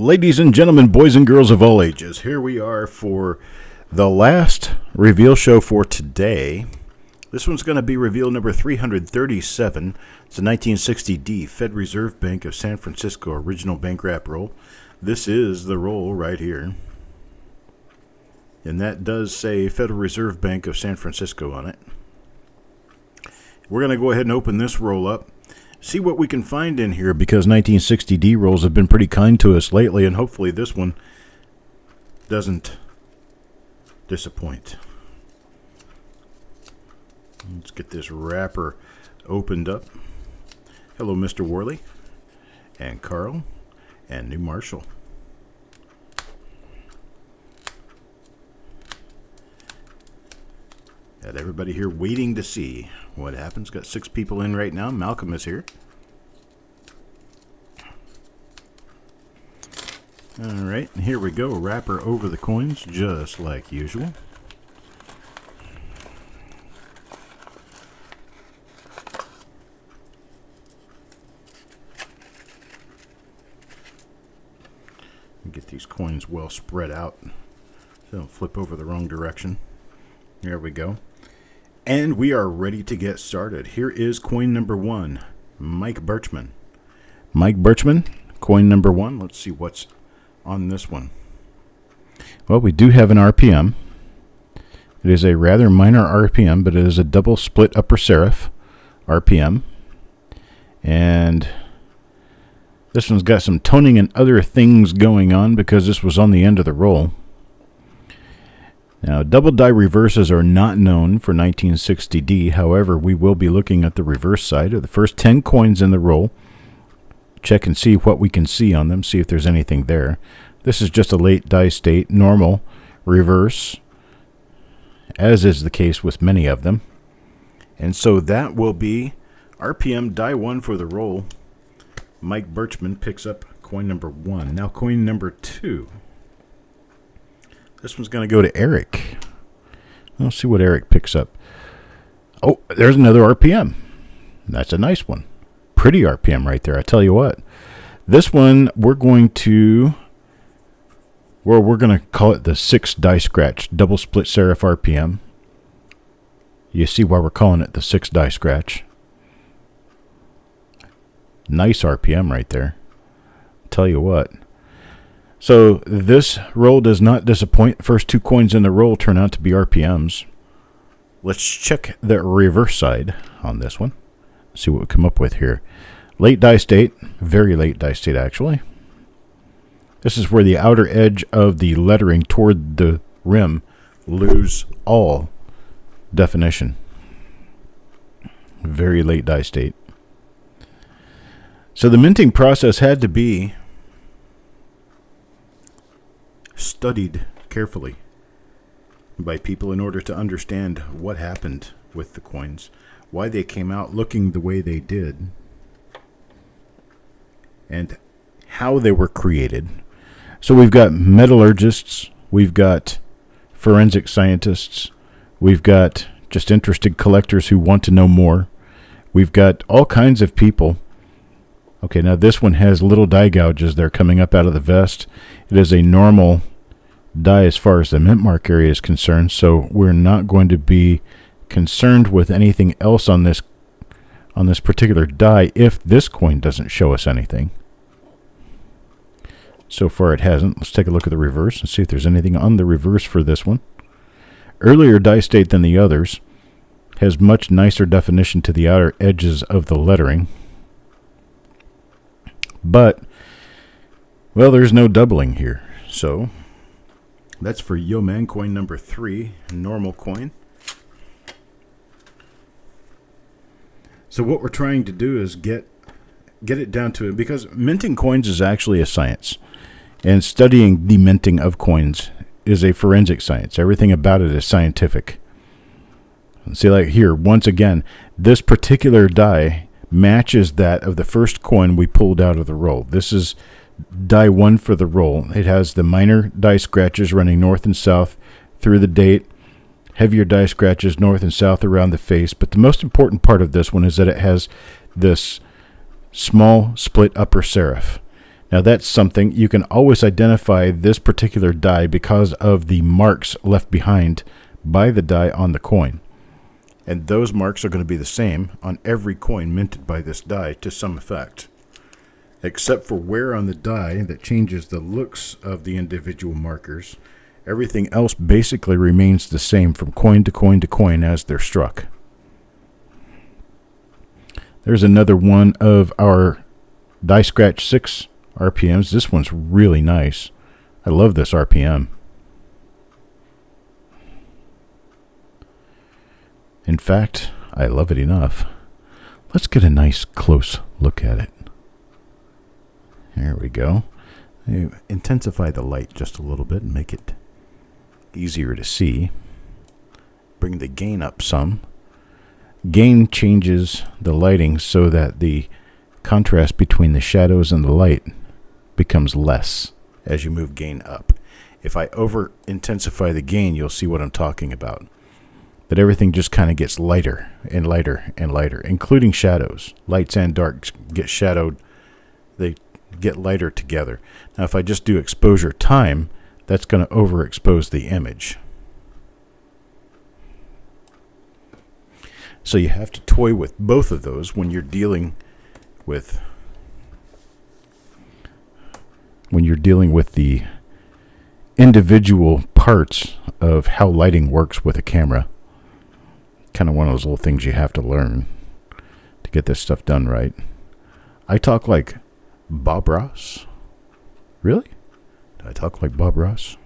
Ladies and gentlemen, boys and girls of all ages, here we are for the last reveal show for today. This one's going to be reveal number 337. It's a 1960D Fed Reserve Bank of San Francisco original bank wrap roll. This is the roll right here. And that does say Federal Reserve Bank of San Francisco on it. We're going to go ahead and open this roll up. See what we can find in here, because 1960D rolls have been pretty kind to us lately, and hopefully this one doesn't disappoint. Let's get this wrapper opened up. Hello, Mr. Worley, and Carl, and New Marshall. Got everybody here waiting to see what happens. Got 6 people in right now. Malcolm is here. Alright, here we go. Wrapper over the coins, just like usual. Get these coins well spread out so they don't flip over the wrong direction. There we go. And we are ready to get started. Here is coin number 1, Mike Birchman. Mike Birchman, coin number 1. Let's see what's on this one. Well, we do have an RPM. It is a rather minor RPM, but it is a double split upper serif RPM. And this one's got some toning and other things going on because this was on the end of the roll. Now, double die reverses are not known for 1960D. However, we will be looking at the reverse side of the first 10 coins in the roll. Check and see what we can see on them, see if there's anything there. This is just a late die state, normal, reverse, as is the case with many of them. And so that will be RPM die 1 for the roll. Mike Birchman picks up coin number 1. Now coin number 2. This one's going to go to Eric. Let's see what Eric picks up. Oh, there's another RPM. That's a nice one. Pretty RPM right there, I tell you what. This one we're going to call it the 6 die scratch, double split serif RPM. You see why we're calling it the 6 die scratch. Nice RPM right there. Tell you what. So this roll does not disappoint. The first 2 coins in the roll turn out to be RPMs. Let's check the reverse side on this one. See what we come up with here. Late die state. Very late die state, actually. This is where the outer edge of the lettering toward the rim lose all definition. Very late die state. So the minting process had to be studied carefully by people in order to understand what happened with the coins, why they came out looking the way they did, and how they were created. So we've got metallurgists, we've got forensic scientists, we've got just interested collectors who want to know more. We've got all kinds of people. Okay, now this one has little die gouges there coming up out of the vest. It is a normal die as far as the mint mark area is concerned, so we're not going to be concerned with anything else on this particular die if this coin doesn't show us anything. So far it hasn't. Let's take a look at the reverse and see if there's anything on the reverse for this one. Earlier die state than the others. Has much nicer definition to the outer edges of the lettering. But, well, there's no doubling here. So, that's for Yo Man coin number 3, normal coin. So what we're trying to do is get it down to it, because minting coins is actually a science. And studying the minting of coins is a forensic science. Everything about it is scientific. See, like here, once again, this particular die matches that of the first coin we pulled out of the roll. This is die 1 for the roll. It has the minor die scratches running north and south through the date, heavier die scratches north and south around the face. But the most important part of this one is that it has this small split upper serif. Now that's something you can always identify this particular die because of the marks left behind by the die on the coin. And those marks are going to be the same on every coin minted by this die to some effect, except for where on the die that changes the looks of the individual markers. Everything else basically remains the same from coin to coin to coin as they're struck. There's another one of our Die Scratch 6 RPMs. This one's really nice. I love this RPM. In fact, I love it enough. Let's get a nice close look at it. There we go. Intensify the light just a little bit and make it easier to see. Bring the gain up some. Gain changes the lighting so that the contrast between the shadows and the light becomes less as you move gain up. If I over intensify the gain, you'll see what I'm talking about. That everything just kind of gets lighter and lighter and lighter, including shadows. Lights and darks get shadowed. They get lighter together. Now, if I just do exposure time, that's going to overexpose the image. So you have to toy with both of those when you're dealing with the individual parts of how lighting works with a camera. Kind of one of those little things you have to learn to get this stuff done right. I talk like Bob Ross. Really? Did I talk like Bob Ross?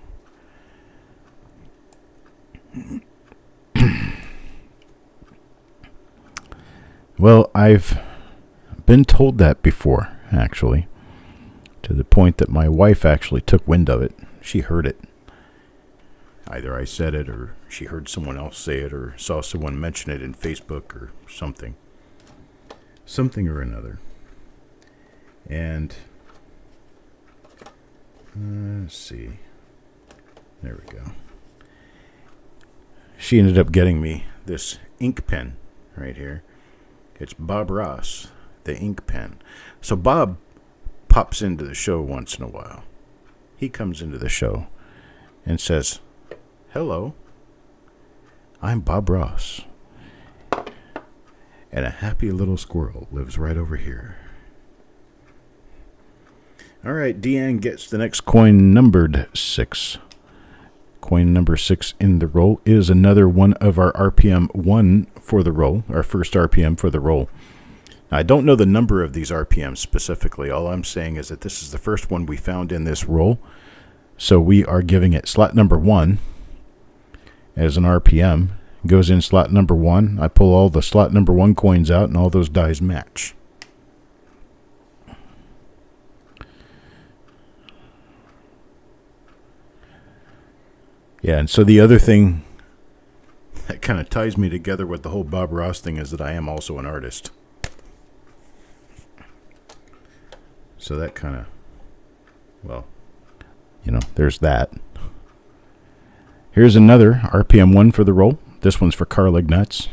Well, I've been told that before, actually, to the point that my wife actually took wind of it. She heard it. Either I said it, or she heard someone else say it, or saw someone mention it in Facebook or something. Something or another. And let's see. There we go. She ended up getting me this ink pen right here. It's Bob Ross, the ink pen. So Bob pops into the show once in a while. He comes into the show and says, "Hello, I'm Bob Ross, and a happy little squirrel lives right over here." All right, Deanne gets the next coin numbered 6. Coin number 6 in the roll is another one of our RPM 1 for the roll, our first RPM for the roll. Now, I don't know the number of these RPMs specifically. All I'm saying is that this is the first one we found in this roll. So we are giving it slot number 1 as an RPM. It goes in slot number 1. I pull all the slot number 1 coins out, and all those dies match. Yeah, and so the other thing that kind of ties me together with the whole Bob Ross thing is that I am also an artist. So that kind of, well, you know, there's that. Here's another RPM 1 for the roll. This one's for Carl Ignatz.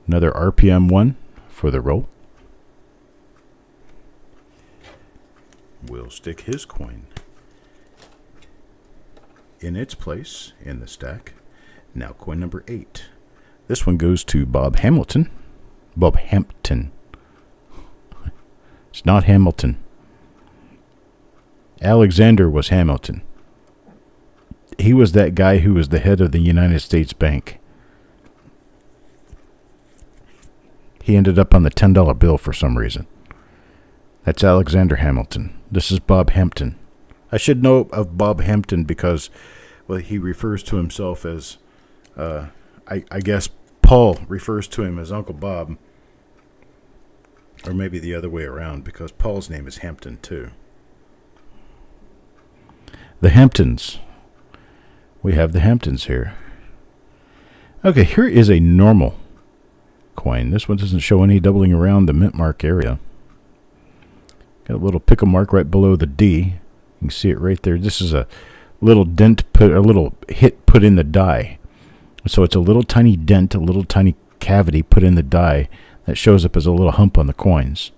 Another RPM 1 for the roll. We'll stick his coin in its place in the stack. Now coin number 8. This one goes to Bob Hamilton. Bob Hampton. It's not Hamilton. Alexander was Hamilton. He was that guy who was the head of the United States Bank. He ended up on the $10 bill for some reason. That's Alexander Hamilton. This is Bob Hampton. I should know of Bob Hampton because, well, he refers to himself as, I guess Paul refers to him as Uncle Bob. Or maybe the other way around, because Paul's name is Hampton too. The Hamptons. We have the Hamptons here. Okay, here is a normal coin. This one doesn't show any doubling around the mint mark area. Got a little pickle mark right below the D. You can see it right there. This is a little dent, a little hit put in the die. So it's a little tiny dent, a little tiny cavity put in the die that shows up as a little hump on the coins.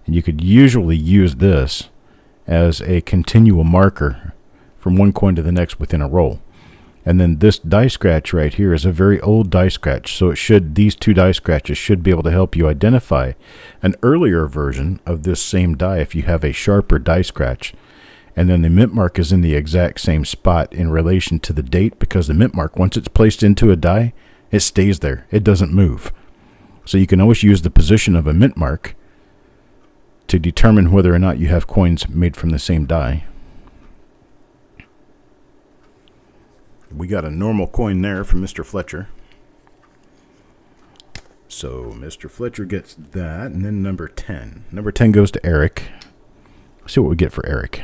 And you could usually use this as a continual marker from one coin to the next within a roll. And then this die scratch right here is a very old die scratch, so these two die scratches should be able to help you identify an earlier version of this same die if you have a sharper die scratch. And then the mint mark is in the exact same spot in relation to the date, because the mint mark, once it's placed into a die, it stays there. It doesn't move. So you can always use the position of a mint mark to determine whether or not you have coins made from the same die. We got a normal coin there from Mr. Fletcher. So Mr. Fletcher gets that, and then number 10. Number 10 goes to Eric. Let's see what we get for Eric.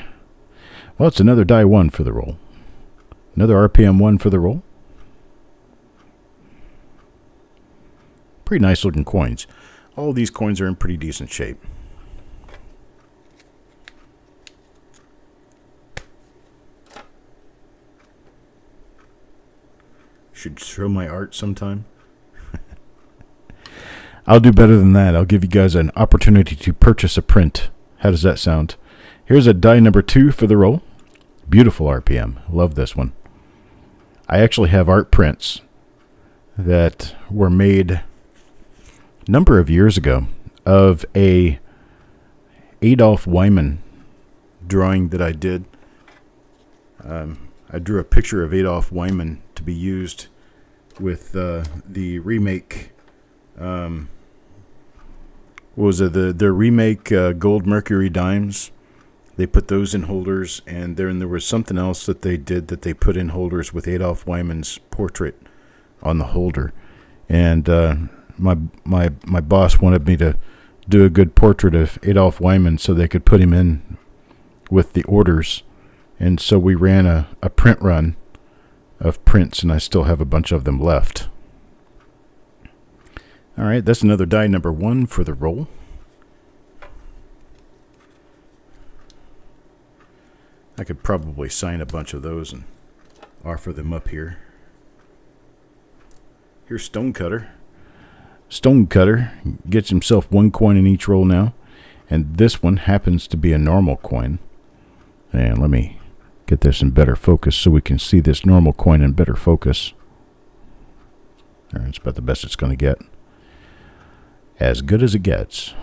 Well, it's another die 1 for the roll. Another RPM 1 for the roll. Pretty nice looking coins. All of these coins are in pretty decent shape. Should show my art sometime. I'll do better than that. I'll give you guys an opportunity to purchase a print. How does that sound? Here's a die number 2 for the roll. Beautiful RPM. Love this one. I actually have art prints that were made a number of years ago of a Adolf Wyman drawing that I did. I drew a picture of Adolf Wyman to be used with the remake. What was it? The remake Gold Mercury dimes. They put those in holders, and then there was something else that they did that they put in holders with Adolf Wyman's portrait on the holder. And my boss wanted me to do a good portrait of Adolf Wyman so they could put him in with the orders. And so we ran a print run of prints, and I still have a bunch of them left. All right, that's another die number 1 for the roll. I could probably sign a bunch of those and offer them up here. Here's Stonecutter. Stonecutter gets himself 1 coin in each roll now, and this one happens to be a normal coin. And let me get this in better focus so we can see this normal coin in better focus. It's about the best it's going to get. As good as it gets.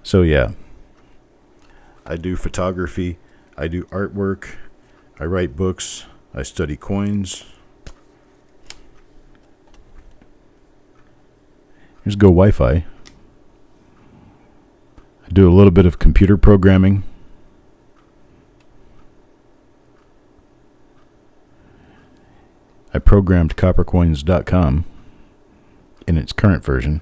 So yeah, I do photography, I do artwork, I write books, I study coins. Here's Go Wi-Fi. I do a little bit of computer programming. I programmed coppercoins.com in its current version,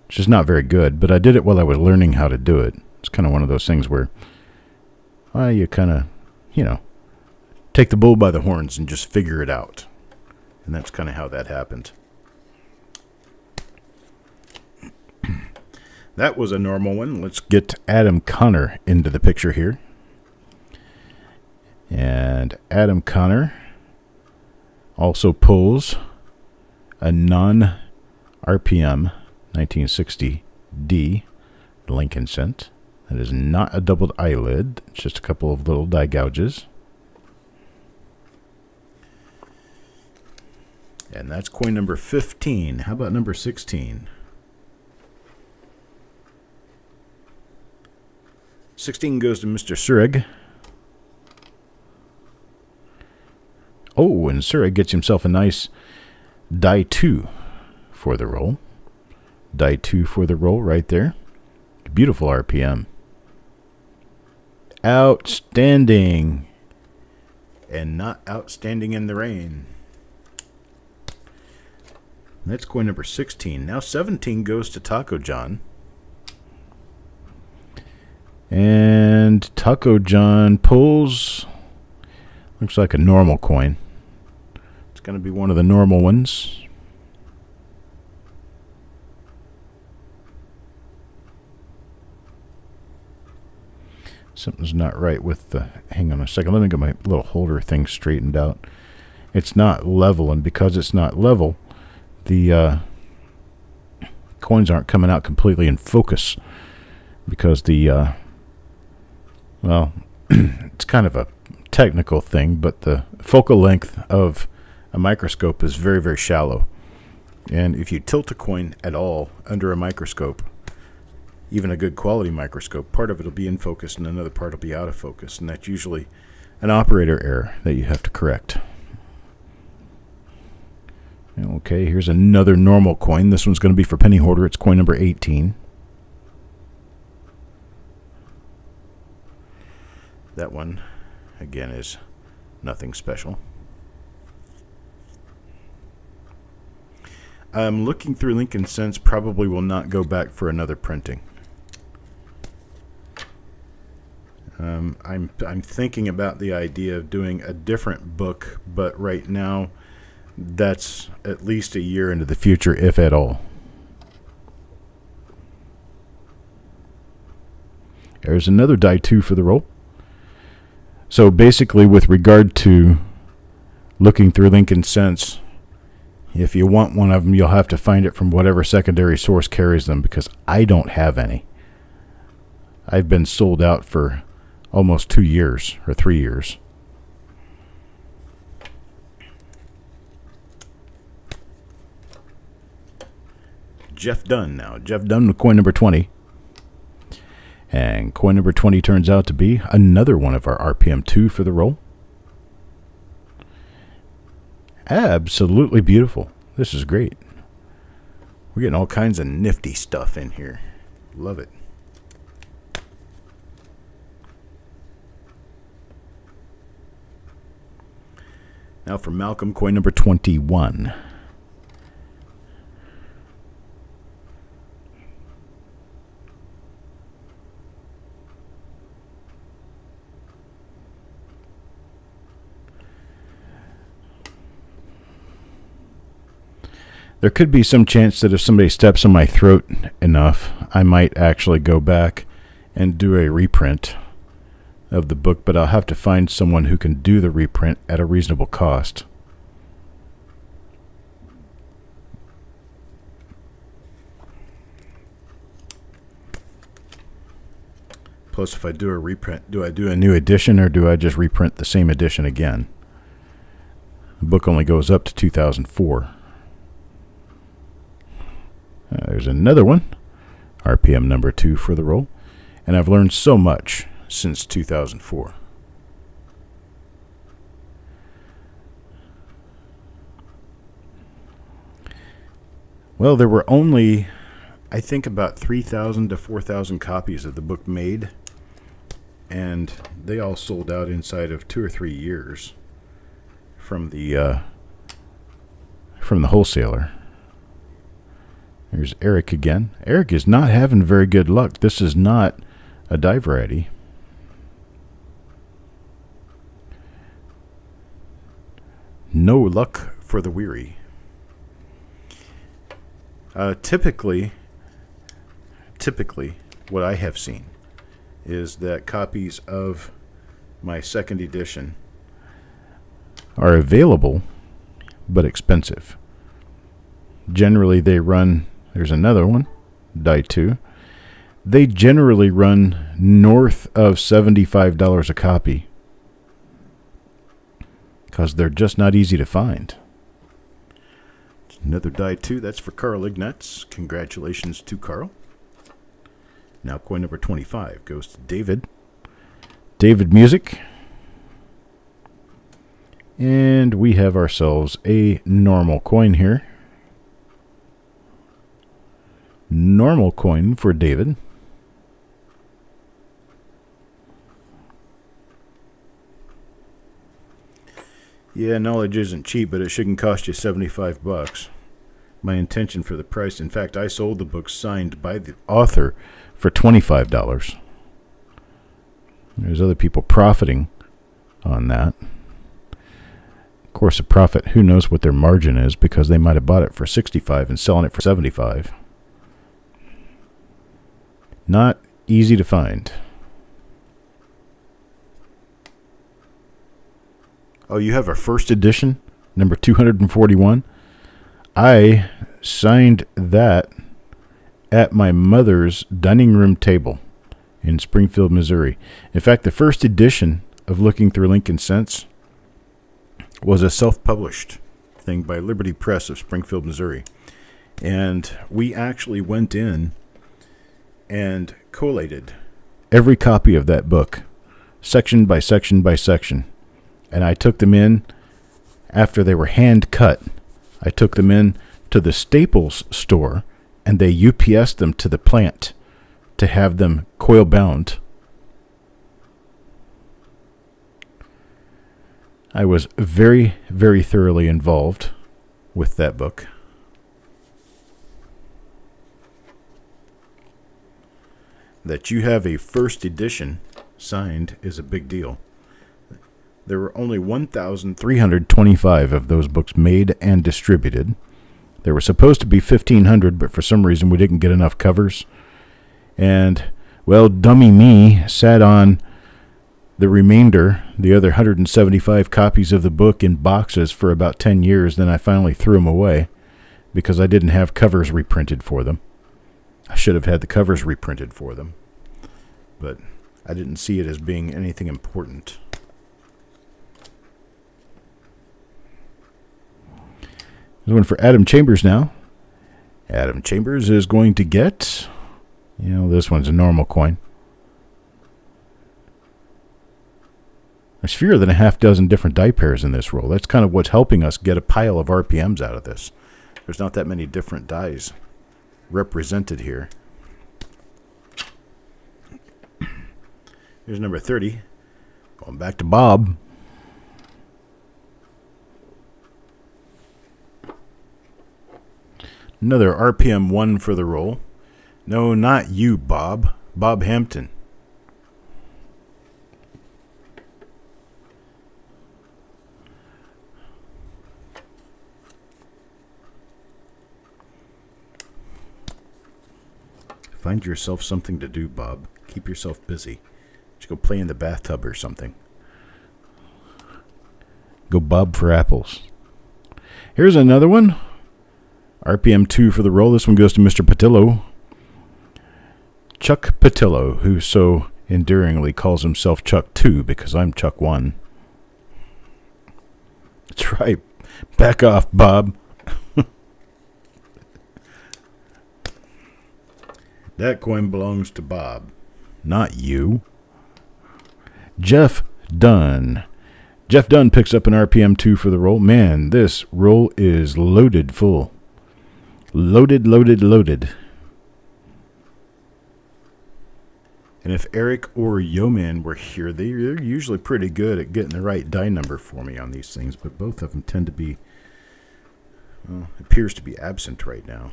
which is not very good, but I did it while I was learning how to do it. It's kind of one of those things where you kind of, take the bull by the horns and just figure it out. And that's kind of how that happened. That was a normal one. Let's get Adam Connor into the picture here. And Adam Connor also pulls a non-RPM 1960D Lincoln cent. That is not a doubled eyelid. It's just a couple of little die gouges. And that's coin number 15. How about number 16? 16 goes to Mr. Surig. Oh, and Surig gets himself a nice die 2 for the roll. Die 2 for the roll right there. Beautiful RPM. Outstanding. And not outstanding in the rain. That's coin number 16. Now 17 goes to Taco John. And Taco John pulls, looks like a normal coin. It's going to be one of the normal ones. Something's not right with the, hang on a second, let me get my little holder thing straightened out. It's not level, and because it's not level, the coins aren't coming out completely in focus because the well, it's kind of a technical thing, but the focal length of a microscope is very, very shallow. And if you tilt a coin at all under a microscope, even a good quality microscope, part of it will be in focus and another part will be out of focus, and that's usually an operator error that you have to correct. Okay, here's another normal coin. This one's going to be for penny hoarder. It's coin number 18. That one, again, is nothing special. I'm looking through Lincoln Cents. Probably will not go back for another printing. I'm thinking about the idea of doing a different book, but right now that's at least a year into the future, if at all. There's another die 2 for the roll. So basically, with regard to looking through Lincoln Cents, if you want one of them, you'll have to find it from whatever secondary source carries them, because I don't have any. I've been sold out for almost 2 years or 3 years. Jeff Dunn now. Jeff Dunn with coin number 20. And coin number 20 turns out to be another one of our RPM 2 for the roll. Absolutely beautiful. This is great. We're getting all kinds of nifty stuff in here. Love it. Now for Malcolm, coin number 21. There could be some chance that if somebody steps on my throat enough, I might actually go back and do a reprint of the book, but I'll have to find someone who can do the reprint at a reasonable cost. Plus, if I do a reprint, do I do a new edition or do I just reprint the same edition again? The book only goes up to 2004. There's another one, RPM number 2 for the roll, and I've learned so much since 2004. Well, there were only, I think, about 3,000 to 4,000 copies of the book made, and they all sold out inside of 2 or 3 years from the wholesaler. Here's Eric again. Eric is not having very good luck. This is not a die variety. No luck for the weary. Typically, what I have seen is that copies of my second edition are available, but expensive. Generally, they run... There's another one, die 2. They generally run north of $75 a copy because they're just not easy to find. Another die 2. That's for Carl Ignatz. Congratulations to Carl. Now coin number 25 goes to David. David Music. And we have ourselves a normal coin here. Normal coin for David. Yeah, knowledge isn't cheap, but it shouldn't cost you $75. My intention for the price, in fact, I sold the book signed by the author for $25. There's other people profiting on that. Of course, a profit, who knows what their margin is, because they might have bought it for $65 and selling it for $75. Not easy to find. Oh, you have a first edition, number 241. I signed that at my mother's dining room table in Springfield, Missouri. In fact, the first edition of Looking Through Lincoln Sense was a self-published thing by Liberty Press of Springfield, Missouri. And we actually went in and collated every copy of that book, section by section by section. And I took them in after they were hand cut. I took them in to the Staples store, and they UPS'd them to the plant to have them coil bound. I was very, very thoroughly involved with that book. That you have a first edition signed is a big deal. There were only 1,325 of those books made and distributed. There were supposed to be 1,500, but for some reason we didn't get enough covers. And, well, dummy me sat on the remainder, the other 175 copies of the book in boxes for about 10 years. Then I finally threw them away because I didn't have covers reprinted for them. I should have had the covers reprinted for them, but I didn't see it as being anything important. There's one for Adam Chambers now. Adam Chambers is going to get, this one's a normal coin. There's fewer than a half dozen different die pairs in this roll. That's kind of what's helping us get a pile of RPMs out of this. There's not that many different dies represented here. Here's number 30. Going back to Bob. Another RPM 1 for the roll. No, not you, Bob. Bob Hampton. Find yourself something to do, Bob. Keep yourself busy. Just go play in the bathtub or something. Go Bob for apples. Here's another one. RPM 2 for the roll. This one goes to Mr. Patillo. Chuck Patillo, who so endearingly calls himself Chuck 2 because I'm Chuck 1. That's right. Back off, Bob. That coin belongs to Bob, not you. Jeff Dunn. Jeff Dunn picks up an RPM 2 for the roll. Man, this roll is loaded full. Loaded, loaded, loaded. And if Eric or Yeoman were here, they're usually pretty good at getting the right die number for me on these things, but both of them tend to be, well, appears to be absent right now.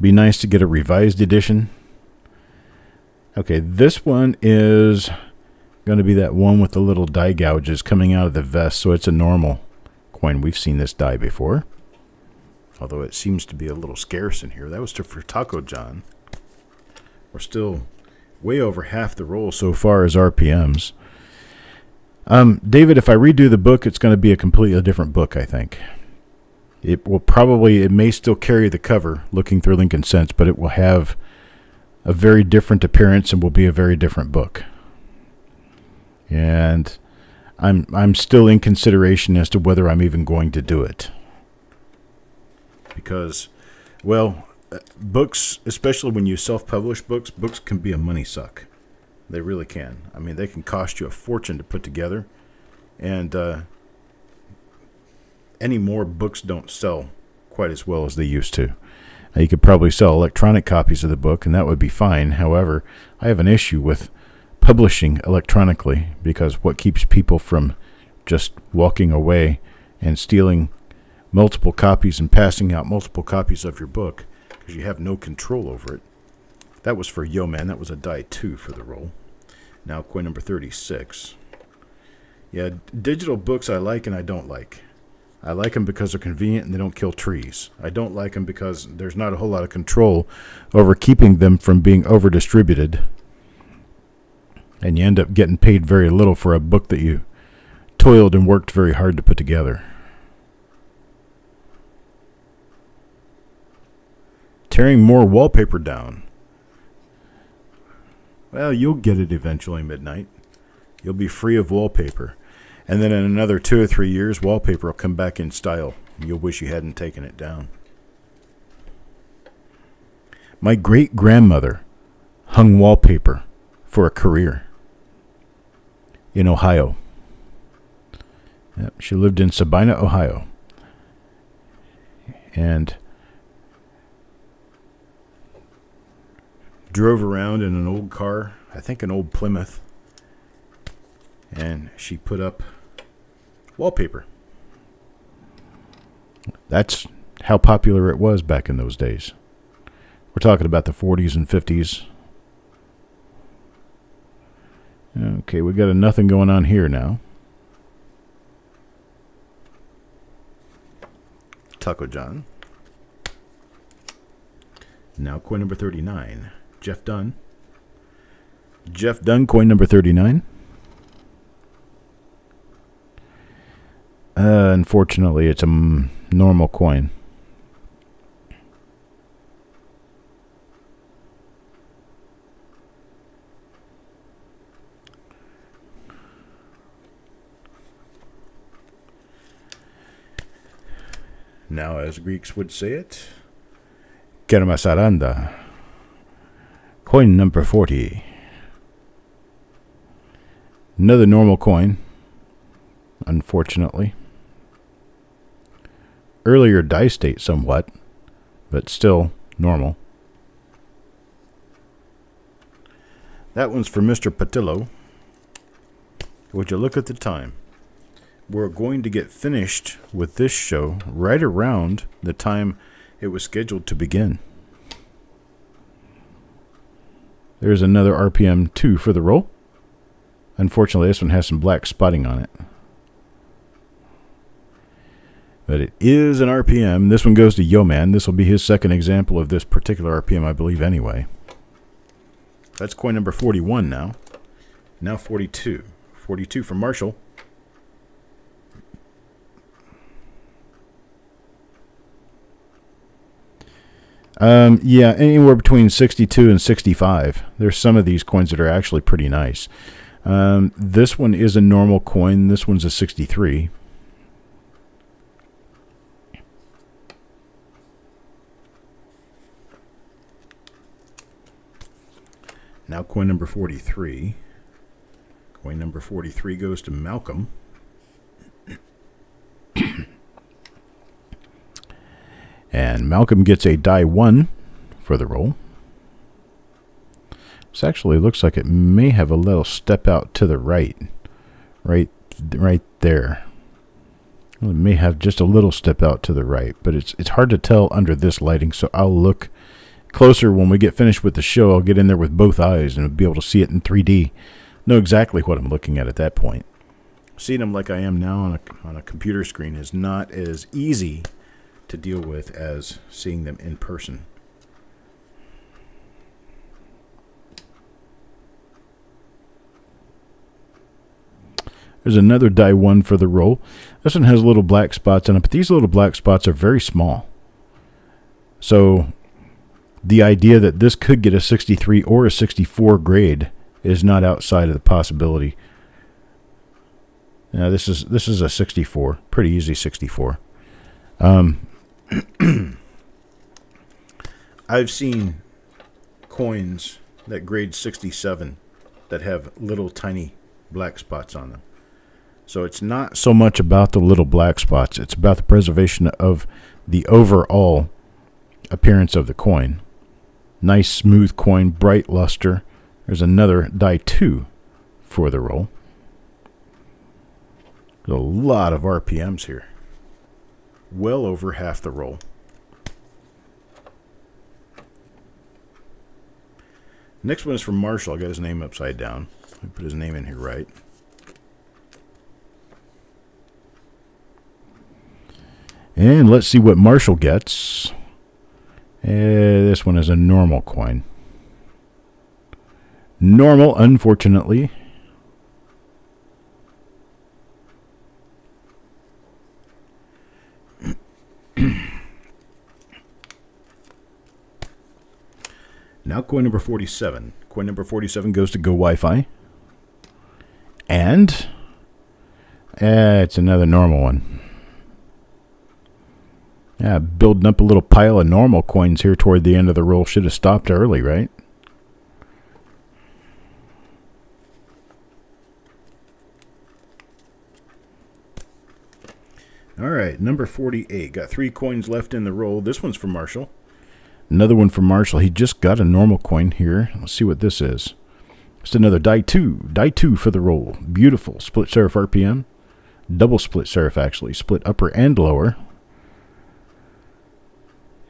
Be nice to get a revised edition. Okay, this one is going to be that one with the little die gouges coming out of the vest, so it's a normal coin. We've seen this die before, although it seems to be a little scarce in here. That was for Taco John. We're still way over half the roll so far as RPMs. David, if I redo the book, it's going to be a completely different book, I think. It may still carry the cover, Looking Through Lincoln Sense, but it will have a very different appearance and will be a very different book. And I'm still in consideration as to whether I'm even going to do it. Because, well, books, especially when you self-publish books can be a money suck. They really can. I mean, they can cost you a fortune to put together. And anymore, books don't sell quite as well as they used to. Now, you could probably sell electronic copies of the book, and that would be fine. However, I have an issue with publishing electronically because what keeps people from just walking away and stealing multiple copies and passing out multiple copies of your book because you have no control over it. That was for Yeoman. That was a die 2 for the roll. Now coin number 36. Yeah, digital books I like and I don't like. I like them because they're convenient and they don't kill trees. I don't like them because there's not a whole lot of control over keeping them from being over-distributed. And you end up getting paid very little for a book that you toiled and worked very hard to put together. Tearing more wallpaper down. Well, you'll get it eventually, Midnight. You'll be free of wallpaper. And then in another 2 or 3 years, wallpaper will come back in style. You'll wish you hadn't taken it down. My great-grandmother hung wallpaper for a career in Ohio. Yep, she lived in Sabina, Ohio. And drove around in an old car, I think an old Plymouth, and she put up wallpaper. That's how popular it was back in those days. We're talking about the 40s and 50s. Okay, we got a nothing going on here now. Taco John. Now coin number 39. Jeff Dunn. Jeff Dunn, coin number 39. Unfortunately, it's a normal coin. Now, as Greeks would say it, Kermasaranda. Coin number 40. Another normal coin, unfortunately. Earlier die state somewhat, but still normal. That one's for Mr. Patillo. Would you look at the time? We're going to get finished with this show right around the time it was scheduled to begin. There's another RPM 2 for the roll. Unfortunately, this one has some black spotting on it. But it is an RPM. This one goes to Yo-Man. This will be his second example of this particular RPM, I believe, anyway. That's coin number 41 now. Now 42. 42 from Marshall. Yeah, anywhere between 62 and 65. There's some of these coins that are actually pretty nice. This one is a normal coin. This one's a 63. Now coin number 43. Coin number 43 goes to Malcolm. And Malcolm gets a die 1 for the roll. This actually looks like it may have a little step out to the right. Right there. Well, it may have just a little step out to the right, but it's hard to tell under this lighting, so I'll look closer when we get finished with the show. I'll get in there with both eyes and be able to see it in 3D. Know exactly what I'm looking at that point. Seeing them like I am now on a computer screen is not as easy to deal with as seeing them in person. There's another die 1 for the roll. This one has little black spots on it, but these little black spots are very small. So the idea that this could get a 63 or a 64 grade is not outside of the possibility. Now this is a 64, pretty easy 64. I've seen coins that grade 67 that have little tiny black spots on them. So it's not so much about the little black spots. It's about the preservation of the overall appearance of the coin. Nice smooth coin, bright luster. There's another die 2 for the roll. There's a lot of RPMs here. Well over half the roll. Next one is from Marshall. I got his name upside down. Let me put his name in here right. And let's see what Marshall gets. This one is a normal coin. Normal, unfortunately. Now coin number 47. Coin number 47 goes to Go Wi-Fi. And it's another normal one. Yeah, building up a little pile of normal coins here toward the end of the roll. Should have stopped early, right? All right, number 48. Got 3 coins left in the roll. This one's for Marshall. Another one for Marshall. He just got a normal coin here. Let's see what this is. Just another die 2. Die 2 for the roll. Beautiful. Split serif RPM. Double split serif, actually. Split upper and lower.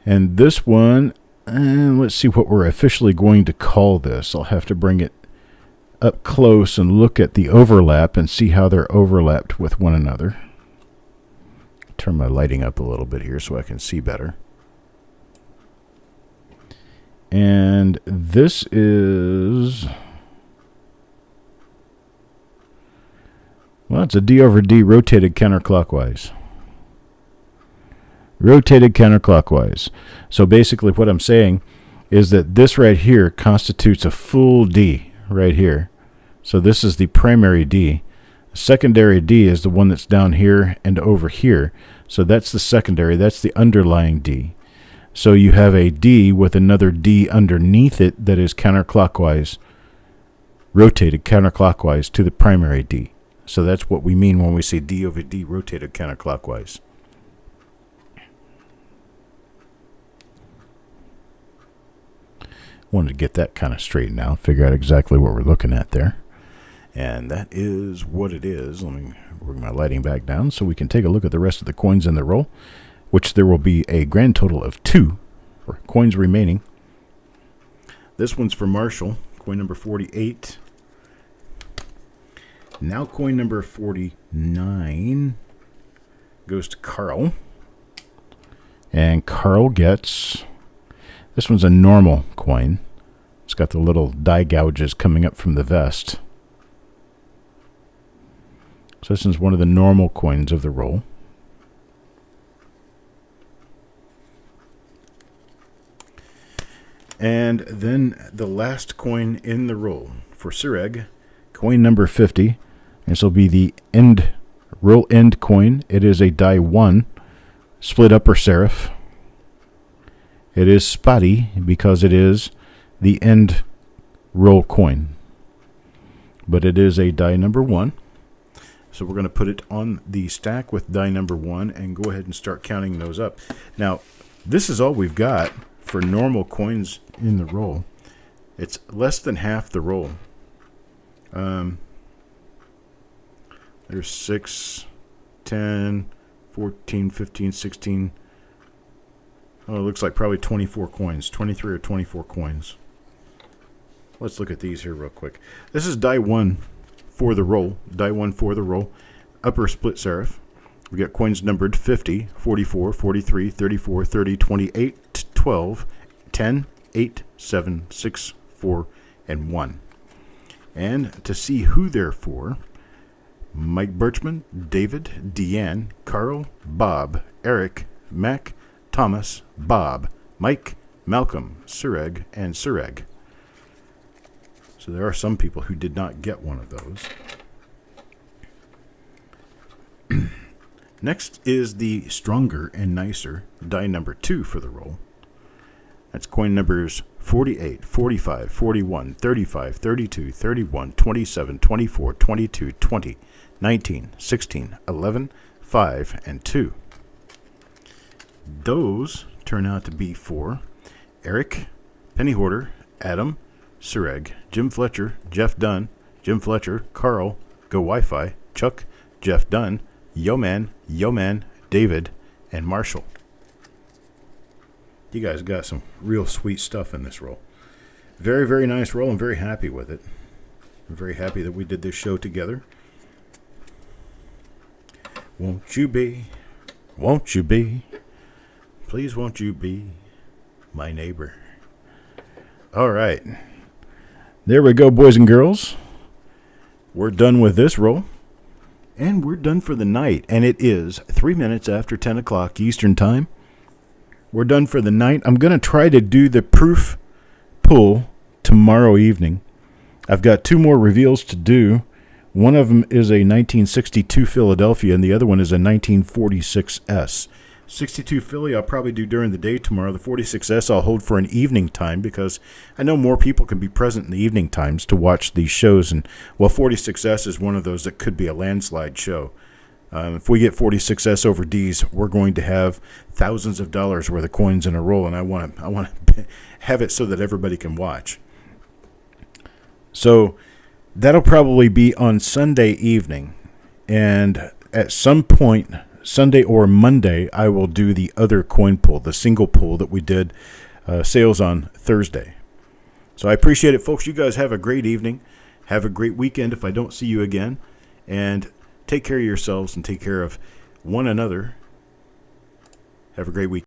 And this one, let's see what we're officially going to call this. I'll have to bring it up close and look at the overlap and see how they're overlapped with one another. Turn my lighting up a little bit here so I can see better. And this is, well, it's a D over D rotated counterclockwise. Rotated counterclockwise. So basically what I'm saying is that this right here constitutes a full D right here. So this is the primary D. Secondary D is the one that's down here and over here. So that's the secondary. That's the underlying D. So you have a D with another D underneath it that is counterclockwise, rotated counterclockwise to the primary D. So that's what we mean when we say D over D rotated counterclockwise. Wanted to get that kind of straightened out, figure out exactly what we're looking at there. And that is what it is. Let me bring my lighting back down so we can take a look at the rest of the coins in the roll, which there will be a grand total of 2 coins remaining. This one's for Marshall, coin number 48. Now coin number 49 goes to Carl. And Carl gets, this one's a normal coin. It's got the little die gouges coming up from the vest. So this is one of the normal coins of the roll. And then the last coin in the roll for Sureg, coin number 50. This will be the end roll end coin. It is a die 1 split upper serif. It is spotty because it is the end roll coin. But it is a die number 1. So we're going to put it on the stack with die number 1 and go ahead and start counting those up. Now, this is all we've got for normal coins in the roll. It's less than half the roll. There's 6, 10, 14, 15, 16. Oh, it looks like probably 24 coins. 23 or 24 coins. Let's look at these here real quick. This is die 1 for the roll. Die 1 for the roll. Upper split serif. We got coins numbered 50, 44, 43, 34, 30, 28, 12, 10, 8, 7, 6, 4, and 1. And to see who they're for, Mike Birchman, David, Deanne, Carl, Bob, Eric, Mac, Thomas, Bob, Mike, Malcolm, Sureg, and Sureg. So there are some people who did not get one of those. Next is the stronger and nicer die number 2 for the roll. That's coin numbers 48, 45, 41, 35, 32, 31, 27, 24, 22, 20, 19, 16, 11, 5, and 2. Those turn out to be for Eric, Penny Hoarder, Adam, Sureg, Jim Fletcher, Jeff Dunn, Jim Fletcher, Carl, Go Wi-Fi, Chuck, Jeff Dunn, Yo Man, David, and Marshall. You guys got some real sweet stuff in this roll. Very, very nice roll. I'm very happy with it. I'm very happy that we did this show together. Won't you be, please won't you be my neighbor. All right. There we go, boys and girls. We're done with this roll. And we're done for the night. And it is 3 minutes after 10 o'clock Eastern Time. We're done for the night. I'm going to try to do the proof pull tomorrow evening. I've got 2 more reveals to do. One of them is a 1962 Philadelphia, and the other one is a 1946S. 62 Philly I'll probably do during the day tomorrow. The 46S I'll hold for an evening time because I know more people can be present in the evening times to watch these shows. And, well, 46S is one of those that could be a landslide show. If we get 46S over D's, we're going to have thousands of dollars worth of coins in a roll, and I want to have it so that everybody can watch. So that'll probably be on Sunday evening, and at some point, Sunday or Monday, I will do the other coin pull, the single pull that we did sales on Thursday. So I appreciate it, folks. You guys have a great evening. Have a great weekend if I don't see you again, and take care of yourselves and take care of one another. Have a great week.